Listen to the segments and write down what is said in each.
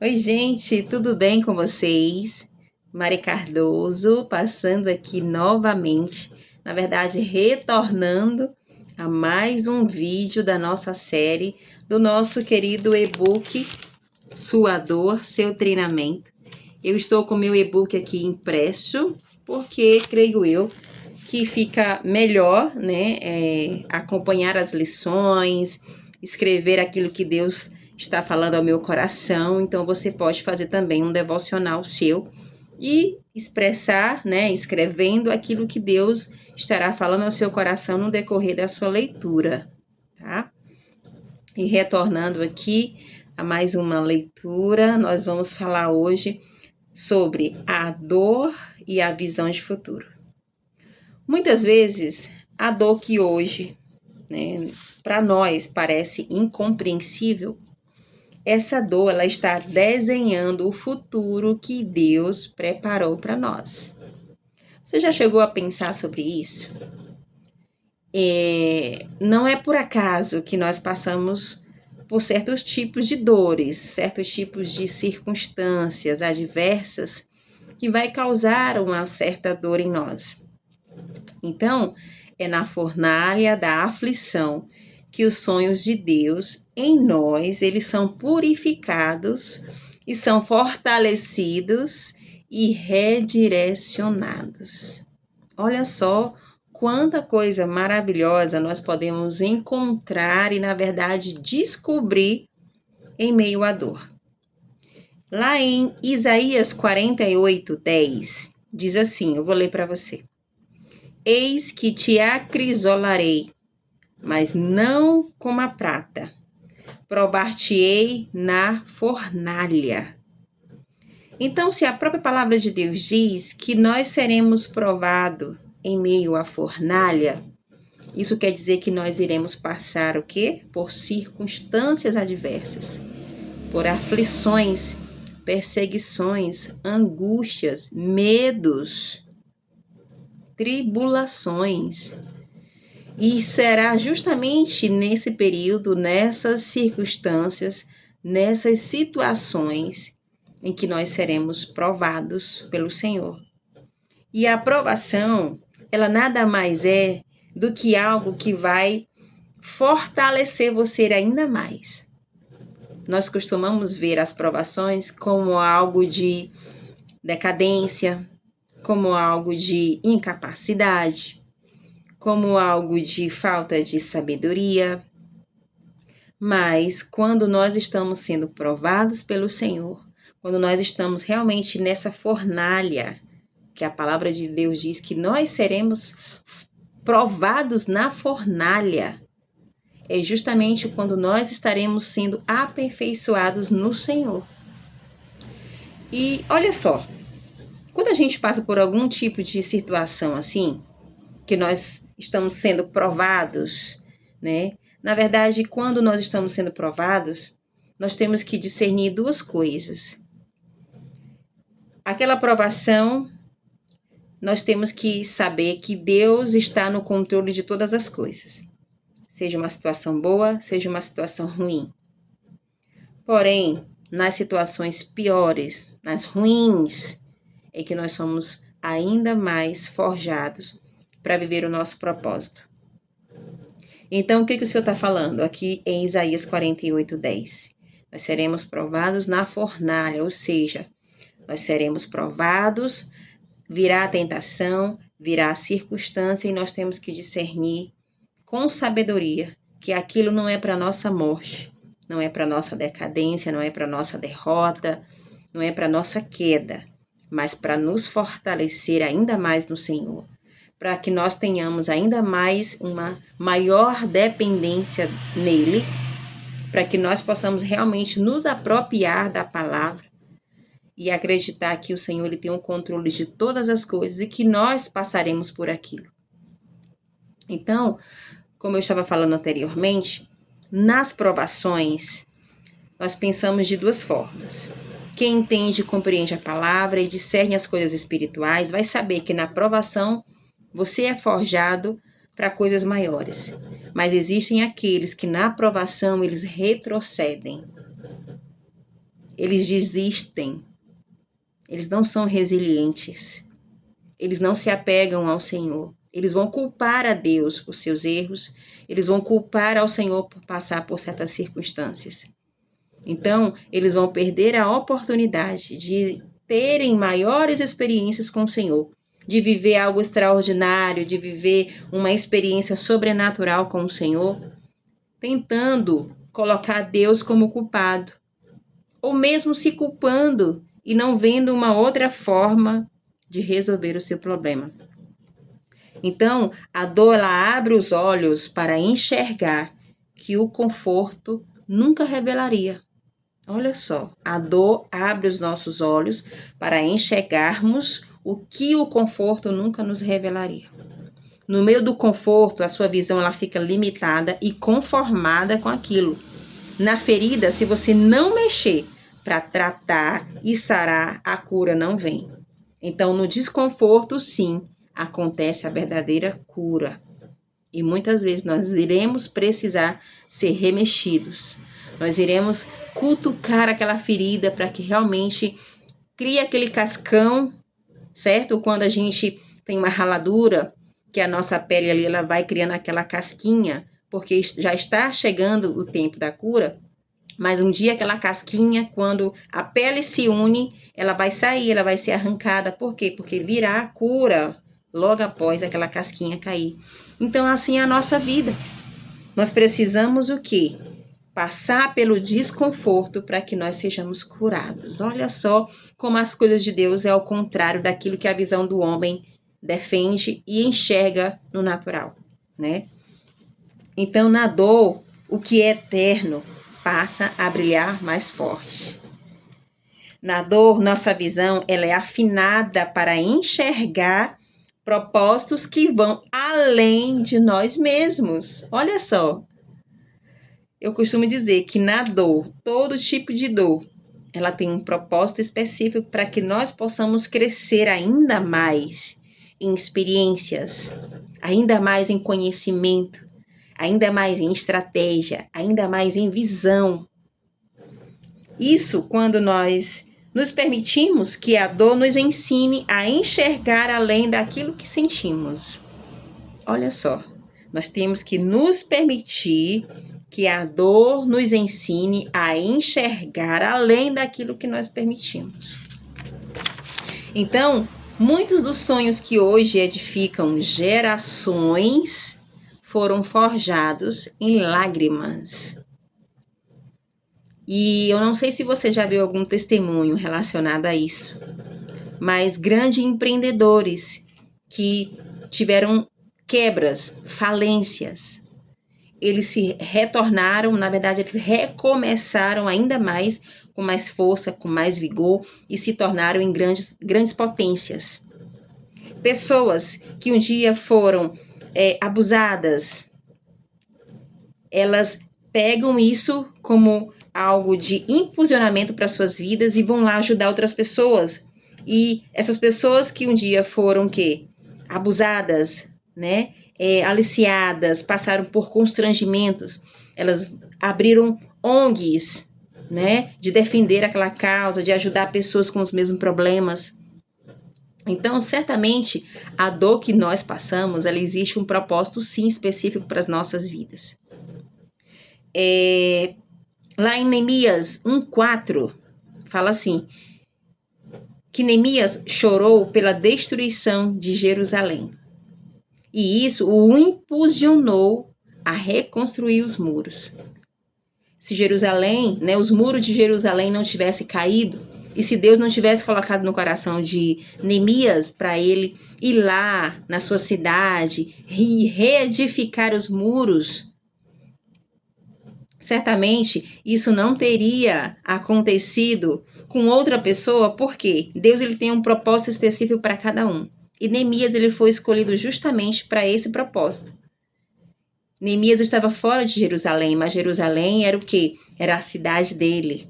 Oi, gente, tudo bem com vocês? Mari Cardoso, passando aqui novamente, na verdade, retornando a mais um vídeo da nossa série, do nosso querido e-book Sua Dor, Seu Treinamento. Eu estou com meu e-book aqui impresso, porque creio eu que fica melhor, né, acompanhar as lições, escrever aquilo que Deus está falando ao meu coração. Então você pode fazer também um devocional seu e expressar, né, escrevendo aquilo que Deus estará falando ao seu coração no decorrer da sua leitura, tá? E retornando aqui a mais uma leitura, nós vamos falar hoje sobre a dor e a visão de futuro. Muitas vezes, a dor que hoje, né, para nós parece incompreensível, essa dor ela está desenhando o futuro que Deus preparou para nós. Você já chegou a pensar sobre isso? Não é por acaso que nós passamos por certos tipos de dores, certos tipos de circunstâncias adversas que vai causar uma certa dor em nós. Então, é na fornalha da aflição que os sonhos de Deus em nós, eles são purificados e são fortalecidos e redirecionados. Olha só quanta coisa maravilhosa nós podemos encontrar e, na verdade, descobrir em meio à dor. Lá em Isaías 48:10, diz assim, eu vou ler para você. Eis que te acrisolarei, mas não como a prata. Provar-te-ei na fornalha. Então, se a própria palavra de Deus diz que nós seremos provados em meio à fornalha, isso quer dizer que nós iremos passar o quê? Por circunstâncias adversas, por aflições, perseguições, angústias, medos, tribulações. E será justamente nesse período, nessas circunstâncias, nessas situações em que nós seremos provados pelo Senhor. E a aprovação, ela nada mais é do que algo que vai fortalecer você ainda mais. Nós costumamos ver as provações como algo de decadência, como algo de incapacidade, como algo de falta de sabedoria. Mas quando nós estamos sendo provados pelo Senhor, quando nós estamos realmente nessa fornalha, que a palavra de Deus diz que nós seremos provados na fornalha, é justamente quando nós estaremos sendo aperfeiçoados no Senhor. E olha só, quando a gente passa por algum tipo de situação assim, que nós estamos sendo provados, né? Na verdade, quando nós estamos sendo provados, nós temos que discernir duas coisas. Aquela provação, nós temos que saber que Deus está no controle de todas as coisas. Seja uma situação boa, seja uma situação ruim. Porém, nas situações piores, nas ruins, é que nós somos ainda mais forjados para viver o nosso propósito. Então, o que o Senhor está falando aqui em Isaías 48:10? Nós seremos provados na fornalha, ou seja, nós seremos provados, virá a tentação, virá a circunstância e nós temos que discernir com sabedoria que aquilo não é para nossa morte, não é para nossa decadência, não é para nossa derrota, não é para nossa queda, mas para nos fortalecer ainda mais no Senhor, para que nós tenhamos ainda mais uma maior dependência nele, para que nós possamos realmente nos apropriar da palavra e acreditar que o Senhor ele tem o controle de todas as coisas e que nós passaremos por aquilo. Então, como eu estava falando anteriormente, nas provações, nós pensamos de duas formas. Quem entende e compreende a palavra e discerne as coisas espirituais vai saber que na provação você é forjado para coisas maiores. Mas existem aqueles que na provação eles retrocedem. eles desistem, eles não são resilientes, eles não se apegam ao Senhor. Eles vão culpar a Deus por seus erros, eles vão culpar ao Senhor por passar por certas circunstâncias. Então, eles vão perder a oportunidade de terem maiores experiências com o Senhor, de viver algo extraordinário, de viver uma experiência sobrenatural com o Senhor, tentando colocar Deus como culpado, ou mesmo se culpando e não vendo uma outra forma de resolver o seu problema. Então, a dor ela abre os olhos para enxergar que o conforto nunca revelaria. Olha só, a dor abre os nossos olhos para enxergarmos o que o conforto nunca nos revelaria. No meio do conforto, a sua visão ela fica limitada e conformada com aquilo. Na ferida, se você não mexer para tratar e sarar, a cura não vem. Então, no desconforto, sim, acontece a verdadeira cura. E muitas vezes nós iremos precisar ser remexidos. Nós iremos cutucar aquela ferida para que realmente crie aquele cascão, certo? Quando a gente tem uma raladura, que a nossa pele ali ela vai criando aquela casquinha, porque já está chegando o tempo da cura, mas um dia aquela casquinha, quando a pele se une, ela vai sair, ela vai ser arrancada. Por quê? Porque virá a cura logo após aquela casquinha cair. Então, assim é a nossa vida. Nós precisamos o quê? Passar pelo desconforto para que nós sejamos curados. Olha só como as coisas de Deus é ao contrário daquilo que a visão do homem defende e enxerga no natural, né? Então, na dor, o que é eterno passa a brilhar mais forte. Na dor, nossa visão ela é afinada para enxergar propósitos que vão além de nós mesmos. Olha só, eu costumo dizer que na dor, todo tipo de dor, ela tem um propósito específico para que nós possamos crescer ainda mais em experiências, ainda mais em conhecimento, ainda mais em estratégia, ainda mais em visão. Isso quando nós nos permitimos que a dor nos ensine a enxergar além daquilo que sentimos. Olha só, nós temos que nos permitir que a dor nos ensine a enxergar além daquilo que nós permitimos. Então, muitos dos sonhos que hoje edificam gerações foram forjados em lágrimas. E eu não sei se você já viu algum testemunho relacionado a isso, mas grandes empreendedores que tiveram quebras, falências, eles se retornaram, na verdade, eles recomeçaram ainda mais, com mais força, com mais vigor e se tornaram em grandes potências. Pessoas que um dia foram abusadas, elas pegam isso como algo de impulsionamento para suas vidas e vão lá ajudar outras pessoas. E essas pessoas que um dia foram abusadas, né, aliciadas, passaram por constrangimentos, elas abriram ONGs, né, de defender aquela causa, de ajudar pessoas com os mesmos problemas. Então, certamente, a dor que nós passamos, ela existe um propósito, sim, específico para as nossas vidas. Lá em Neemias 1:4, fala assim, que Neemias chorou pela destruição de Jerusalém. E isso o impulsionou a reconstruir os muros. Se Jerusalém, né, os muros de Jerusalém não tivessem caído, e se Deus não tivesse colocado no coração de Neemias para ele ir lá na sua cidade e reedificar os muros, certamente isso não teria acontecido com outra pessoa, porque Deus ele tem um propósito específico para cada um. E Neemias ele foi escolhido justamente para esse propósito. Neemias estava fora de Jerusalém, mas Jerusalém era o quê? Era a cidade dele,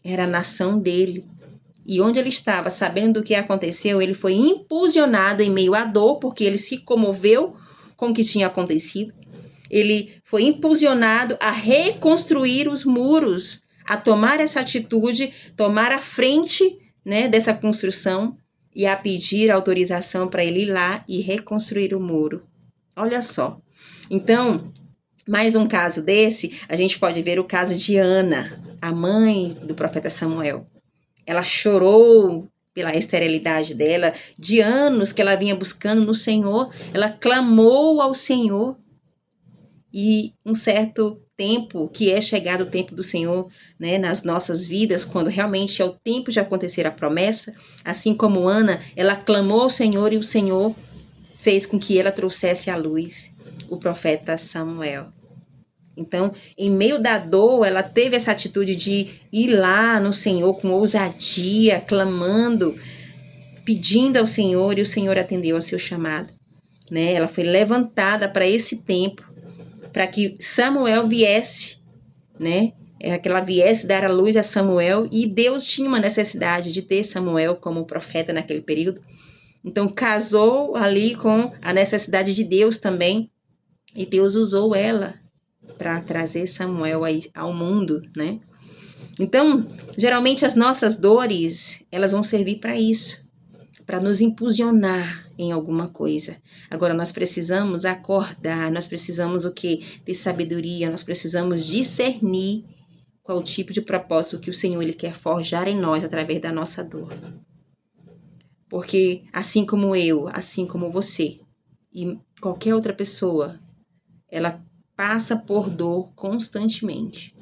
era a nação dele. E onde ele estava, sabendo do que aconteceu, ele foi impulsionado em meio à dor, porque ele se comoveu com o que tinha acontecido. Ele foi impulsionado a reconstruir os muros, a tomar essa atitude, tomar a frente, né, dessa construção e a pedir autorização para ele ir lá e reconstruir o muro. Olha só. Então, mais um caso desse, a gente pode ver o caso de Ana, a mãe do profeta Samuel. Ela chorou pela esterilidade dela, de anos que ela vinha buscando no Senhor, ela clamou ao Senhor. E um certo tempo, que é chegado o tempo do Senhor, né, nas nossas vidas, quando realmente é o tempo de acontecer a promessa, assim como Ana, ela clamou ao Senhor e o Senhor fez com que ela trouxesse à luz o profeta Samuel. Então, em meio da dor, ela teve essa atitude de ir lá no Senhor com ousadia, clamando, pedindo ao Senhor, e o Senhor atendeu ao seu chamado, né? Ela foi levantada para esse tempo, para que Samuel viesse, né? Que ela viesse dar a luz a Samuel, e Deus tinha uma necessidade de ter Samuel como profeta naquele período. Então, casou ali com a necessidade de Deus também, e Deus usou ela para trazer Samuel ao mundo, né? Então, geralmente as nossas dores, elas vão servir para isso, para nos impulsionar em alguma coisa. Agora, nós precisamos acordar, nós precisamos o quê? Ter sabedoria, nós precisamos discernir qual o tipo de propósito que o Senhor ele quer forjar em nós através da nossa dor. Porque assim como eu, assim como você e qualquer outra pessoa, ela passa por dor constantemente.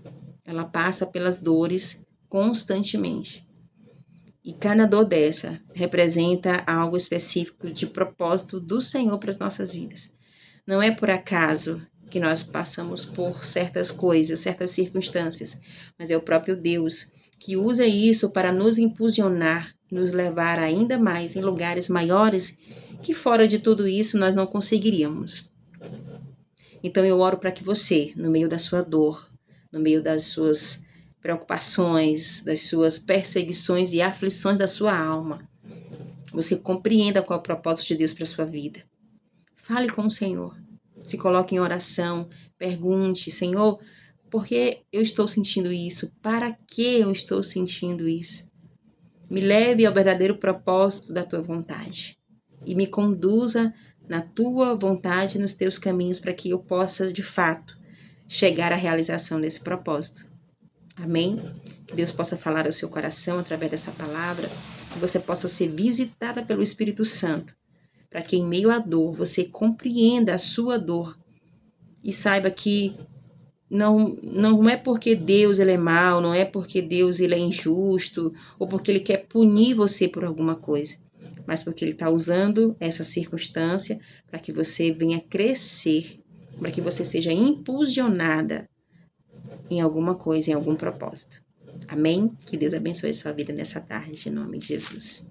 Ela passa pelas dores constantemente. E cada dor dessa representa algo específico de propósito do Senhor para as nossas vidas. Não é por acaso que nós passamos por certas coisas, certas circunstâncias, mas é o próprio Deus que usa isso para nos impulsionar, nos levar ainda mais em lugares maiores que fora de tudo isso nós não conseguiríamos. Então eu oro para que você, no meio da sua dor, no meio das suas preocupações, das suas perseguições e aflições da sua alma, você compreenda qual é o propósito de Deus para a sua vida. Fale com o Senhor, se coloque em oração, pergunte, Senhor, por que eu estou sentindo isso? Para que eu estou sentindo isso? Me leve ao verdadeiro propósito da tua vontade e me conduza na tua vontade, nos teus caminhos, para que eu possa, de fato, chegar à realização desse propósito. Amém? Que Deus possa falar ao seu coração através dessa palavra, que você possa ser visitada pelo Espírito Santo, para que em meio à dor você compreenda a sua dor e saiba que não é porque Deus ele é mau, não é porque Deus ele é injusto, ou porque ele quer punir você por alguma coisa, mas porque ele está usando essa circunstância para que você venha crescer, para que você seja impulsionada em alguma coisa, em algum propósito. Amém? Que Deus abençoe a sua vida nessa tarde, em nome de Jesus.